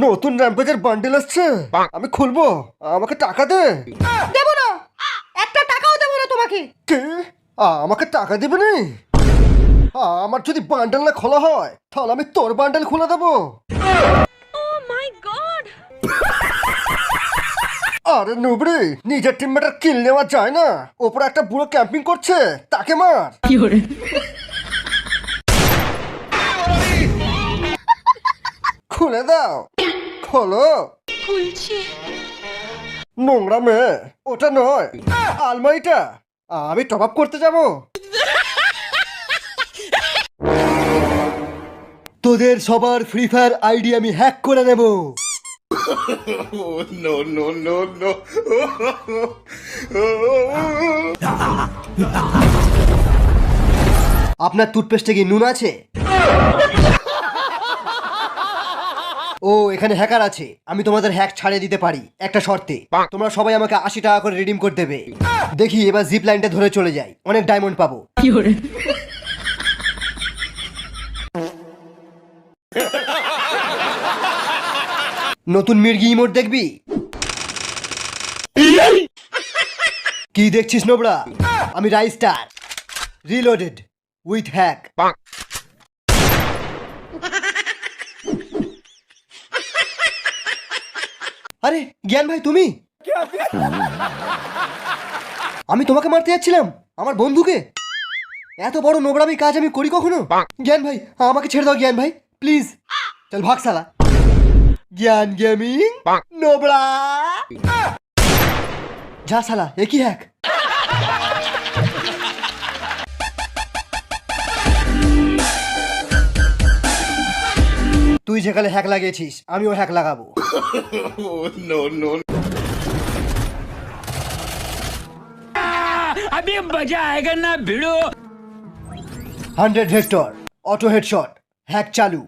নতুন র্যাম্পেজের বান্ডেল আসছে, আমি খুলবো, আমাকে টাকা দে। দেব না, একটা টাকাও দেব না তোমাকে। কে? আমাকে টাকা দিবে না? আমার যদি বান্ডেল না খোলা হয় তাহলে আমি তোর বান্ডেল খুলে দেবো। Oh my god! আরে নুবড়ি, নিজের টিমমেটের কিল নেওয়া যায় না, ওপরে একটা বুড়ো ক্যাম্পিং করছে, তাকে মার। খুলে দাও, খোলো। খুলছি। নোংরা মেয়ে, ওটা নয়, আলমারিটা। আমি টপ আপ করতে যাব। তোদের সবার ফ্রি ফায়ার আইডি আমি হ্যাক করে নেব। No, no, no, no. আপনার টুথপেস্টে কি নুন আছে? ও, এখানে হ্যাকার আছে, আমি তোমাদের হ্যাক ছাড়িয়ে দিতে পারি একটা শর্তে। তোমরা সবাই আমাকে 80 টাকা করে রিডিম করে দেবে। দেখি এবার জিপ লাইনটা ধরে চলে যাই, অনেক ডায়মন্ড পাবো। নতুন মির্গি ইমোট দেখবি? কি দেখছিস নোবড়া? আমি রাইস্টার রিলোডেড উইথ হ্যাক। আরে জ্ঞান ভাই, তুমি? আমি তোমাকে মারতে যাচ্ছিলাম, আমার বন্ধুকে। এত বড় নোবড়ামি কাজ আমি করি কখনো? জ্ঞান ভাই, আমাকে ছেড়ে দাও জ্ঞান ভাই, প্লিজ। চল ভাগ শালা। জ্ঞান গেমিং নোবড়া। যা শালা, একই হ্যাক। তুই যেখানে হ্যাক লাগিয়েছিস আমিও হ্যাক লাগাবো। Oh, no, no. अभी मजा आएगा ना भिड़ो। 100 ভেক্টর অটো হেডশট হ্যাক চালু।